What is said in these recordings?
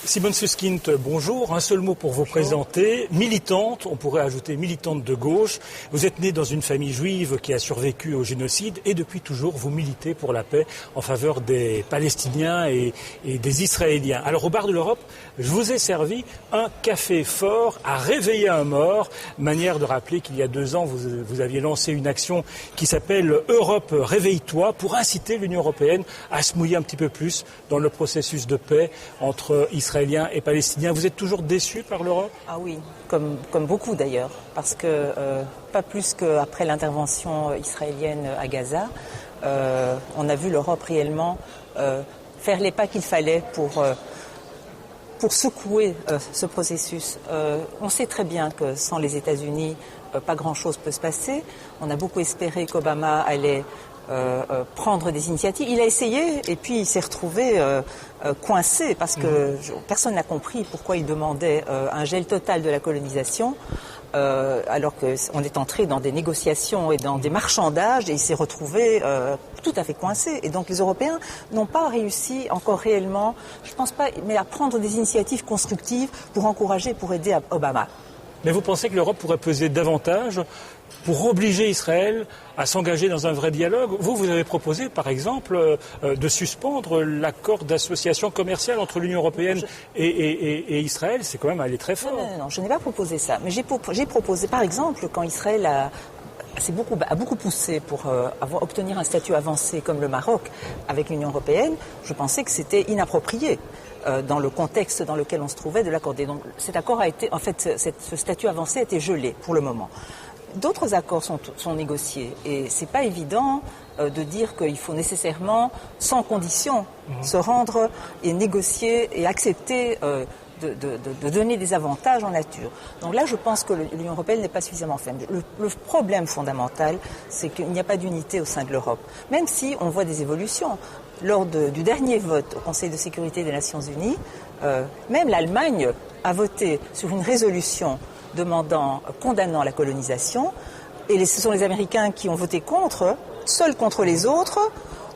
Simone Susskind, bonjour. Un seul mot pour vous présenter. Militante, on pourrait ajouter militante de gauche. Vous êtes née dans une famille juive qui a survécu au génocide et depuis toujours vous militez pour la paix en faveur des Palestiniens et des Israéliens. Alors au bar de l'Europe, je vous ai servi un café fort à réveiller un mort. Manière de rappeler qu'il y a 2 ans, vous aviez lancé une action qui s'appelle Europe réveille-toi pour inciter l'Union européenne à se mouiller un petit peu plus dans le processus de paix entre Israéliens et Palestiniens. Vous êtes toujours déçus par l'Europe ? Ah oui, comme beaucoup d'ailleurs, parce que pas plus qu'après l'intervention israélienne à Gaza, on a vu l'Europe réellement faire les pas qu'il fallait pour secouer ce processus. On sait très bien que sans les États-Unis, pas grand-chose peut se passer. On a beaucoup espéré qu'Obama allait prendre des initiatives. Il a essayé et puis il s'est retrouvé coincé parce que personne n'a compris pourquoi il demandait un gel total de la colonisation alors qu'on est entré dans des négociations et dans des marchandages et il s'est retrouvé tout à fait coincé. Et donc les Européens n'ont pas réussi encore réellement, je pense pas, mais à prendre des initiatives constructives pour encourager, pour aider Obama. Mais vous pensez que l'Europe pourrait peser davantage pour obliger Israël à s'engager dans un vrai dialogue? Vous avez proposé, par exemple, de suspendre l'accord d'association commerciale entre l'Union européenne et Israël. C'est quand même aller très fort. Non, je n'ai pas proposé ça. Mais j'ai proposé, par exemple, quand Israël a beaucoup poussé pour obtenir un statut avancé comme le Maroc avec l'Union européenne, je pensais que c'était inapproprié dans le contexte dans lequel on se trouvait de l'accorder. Donc cet accord a été, en fait, ce statut avancé a été gelé pour le moment. D'autres accords sont négociés et c'est pas évident de dire qu'il faut nécessairement, sans condition, se rendre et négocier et accepter de donner des avantages en nature. Donc là, je pense que l'Union européenne n'est pas suffisamment ferme. Le problème fondamental, c'est qu'il n'y a pas d'unité au sein de l'Europe. Même si on voit des évolutions. Lors du dernier vote au Conseil de sécurité des Nations Unies, même l'Allemagne a voté sur une résolution condamnant la colonisation, et ce sont les Américains qui ont voté contre, seuls contre les autres.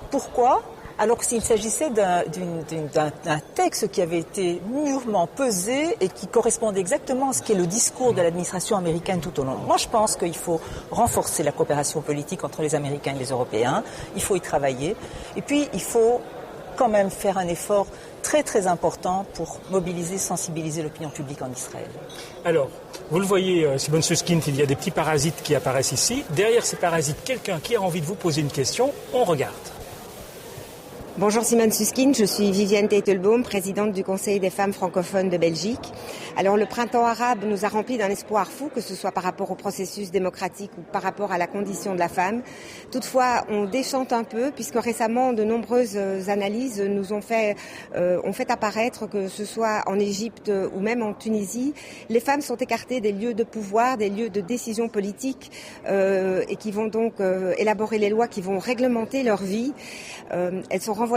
Pourquoi ? Alors qu'il s'agissait d'un texte qui avait été mûrement pesé et qui correspondait exactement à ce qu'est le discours de l'administration américaine tout au long. Moi, je pense qu'il faut renforcer la coopération politique entre les Américains et les Européens. Il faut y travailler. Et puis, il faut quand même faire un effort très très important pour mobiliser, sensibiliser l'opinion publique en Israël. Alors, vous le voyez, Simone Susskind, il y a des petits parasites qui apparaissent ici. Derrière ces parasites, quelqu'un qui a envie de vous poser une question, on regarde. Bonjour Simone Susskind, je suis Viviane Teitelbaum, présidente du Conseil des femmes francophones de Belgique. Alors le printemps arabe nous a rempli d'un espoir fou, que ce soit par rapport au processus démocratique ou par rapport à la condition de la femme. Toutefois, on déchante un peu puisque récemment de nombreuses analyses nous ont fait apparaître que ce soit en Égypte ou même en Tunisie, les femmes sont écartées des lieux de pouvoir, des lieux de décision politique et qui vont donc élaborer les lois qui vont réglementer leur vie. Elles sont renvoyées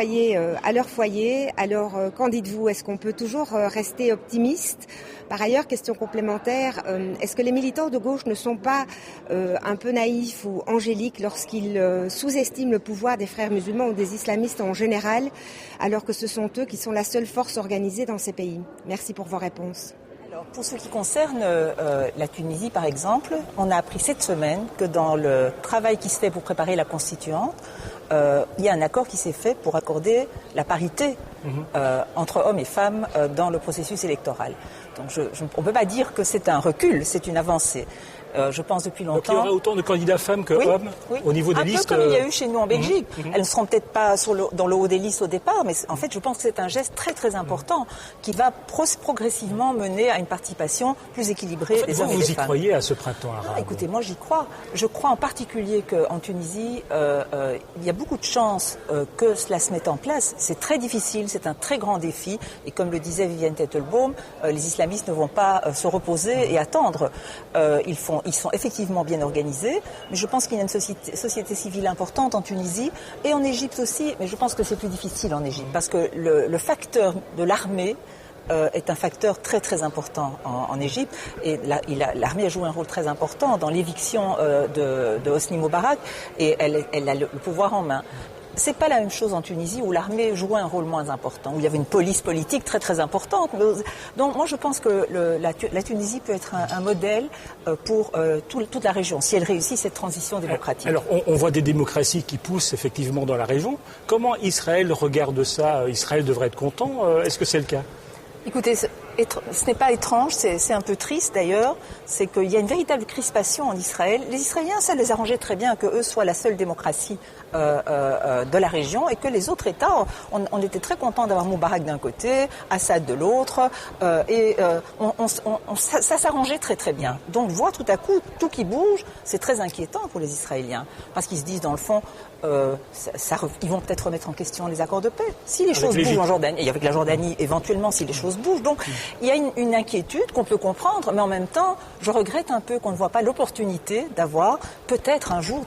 à leur foyer. Alors, qu'en dites-vous? Est-ce qu'on peut toujours rester optimiste? Par ailleurs, question complémentaire, est-ce que les militants de gauche ne sont pas un peu naïfs ou angéliques lorsqu'ils sous-estiment le pouvoir des frères musulmans ou des islamistes en général, alors que ce sont eux qui sont la seule force organisée dans ces pays? Merci pour vos réponses. Alors, pour ce qui concerne la Tunisie, par exemple, on a appris cette semaine que dans le travail qui se fait pour préparer la constituante, il y a un accord qui s'est fait pour accorder la parité entre hommes et femmes dans le processus électoral. Donc on ne peut pas dire que c'est un recul, c'est une avancée. Je pense depuis longtemps. Donc il y aura autant de candidats femmes que hommes au niveau des listes. Un peu comme il y a eu chez nous en Belgique. Elles ne seront peut-être pas dans le haut des listes au départ, mais en fait je pense que c'est un geste très très important qui va progressivement mener à une participation plus équilibrée des hommes et des femmes. Vous y croyez à ce printemps arabe? Écoutez, moi j'y crois. Je crois en particulier qu'en Tunisie, il y a beaucoup de chances que cela se mette en place. C'est très difficile, c'est un très grand défi. Et comme le disait Viviane Teitelbaum, les islamistes ne vont pas se reposer et attendre. Ils sont effectivement bien organisés, mais je pense qu'il y a une société civile importante en Tunisie et en Égypte aussi, mais je pense que c'est plus difficile en Égypte, parce que le facteur de l'armée est un facteur très très important en Égypte, et l'armée a joué un rôle très important dans l'éviction de Hosni Moubarak, et elle a le pouvoir en main. c'est pas la même chose en Tunisie où l'armée jouait un rôle moins important, où il y avait une police politique très très importante. Donc moi je pense que la Tunisie peut être un modèle pour toute la région, si elle réussit cette transition démocratique. Alors on voit des démocraties qui poussent effectivement dans la région. Comment Israël regarde ça? Israël devrait être content. Est-ce que c'est le cas? Écoutez, ce n'est pas étrange, c'est un peu triste d'ailleurs, c'est qu'il y a une véritable crispation en Israël. Les Israéliens, ça les arrangeait très bien que eux soient la seule démocratie de la région et que les autres États, on était très contents d'avoir Moubarak d'un côté, Assad de l'autre, ça s'arrangeait très très bien. Donc voir tout à coup tout qui bouge, c'est très inquiétant pour les Israéliens, parce qu'ils se disent dans le fond, ils vont peut-être remettre en question les accords de paix. Si les choses bougent en Jordanie, et avec la Jordanie éventuellement, si les choses bougent. Donc il y a une inquiétude qu'on peut comprendre, mais en même temps, je regrette un peu qu'on ne voit pas l'opportunité d'avoir peut-être un jour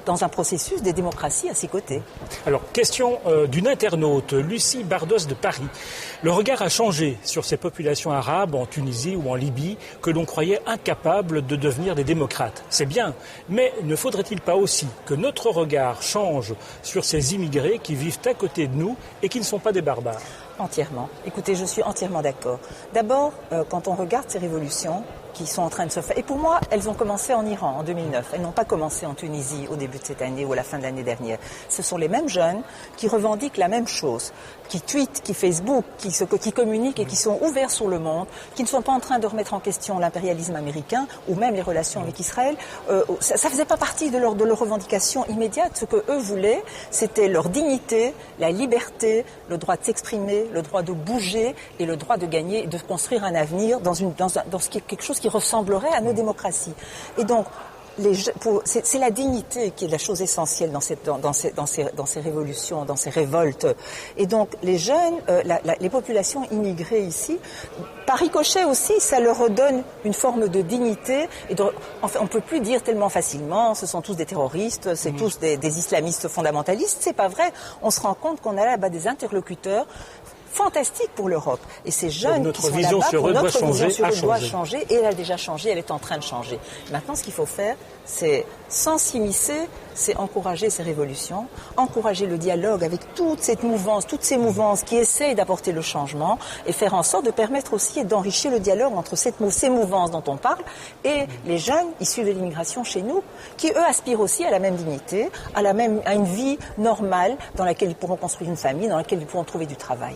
dans un processus des démocraties à ses côtés. Alors, question d'une internaute, Lucie Bardos de Paris. Le regard a changé sur ces populations arabes en Tunisie ou en Libye que l'on croyait incapables de devenir des démocrates. C'est bien, mais ne faudrait-il pas aussi que notre regard change sur ces immigrés qui vivent à côté de nous et qui ne sont pas des barbares? Entièrement. Écoutez, je suis entièrement d'accord. D'abord, quand on regarde ces révolutions qui sont en train de se faire, et pour moi, elles ont commencé en Iran en 2009. Elles n'ont pas commencé en Tunisie au début de cette année ou à la fin de l'année dernière. Ce sont les mêmes jeunes qui revendiquent la même chose, qui tweetent, qui Facebook, qui communiquent et qui sont ouverts sur le monde, qui ne sont pas en train de remettre en question l'impérialisme américain ou même les relations avec Israël. Ça faisait pas partie de leur revendication immédiate. Ce que eux voulaient, c'était leur dignité, la liberté, le droit de s'exprimer, le droit de bouger et le droit de gagner, de construire un avenir dans quelque chose qui ressemblerait à nos démocraties. Et donc, c'est la dignité qui est la chose essentielle dans ces révolutions, dans ces révoltes. Et donc, les jeunes, les populations immigrées ici, par ricochet aussi, ça leur redonne une forme de dignité. Enfin, on ne peut plus dire tellement facilement, ce sont tous des terroristes, c'est tous des islamistes fondamentalistes. C'est pas vrai. On se rend compte qu'on a là-bas des interlocuteurs fantastique pour l'Europe. Et ces jeunes qui sont là-bas, notre vision sur eux doit changer, et elle a déjà changé, elle est en train de changer. Maintenant, ce qu'il faut faire, c'est, sans s'immiscer, c'est encourager ces révolutions, encourager le dialogue avec toutes ces mouvances qui essayent d'apporter le changement, et faire en sorte de permettre aussi et d'enrichir le dialogue entre ces mouvances dont on parle et les jeunes issus de l'immigration chez nous, qui eux aspirent aussi à la même dignité, à une vie normale dans laquelle ils pourront construire une famille, dans laquelle ils pourront trouver du travail.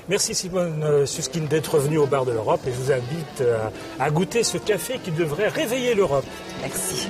Merci Simone Susskind d'être venue au bar de l'Europe, et je vous invite à goûter ce café qui devrait réveiller l'Europe. Merci.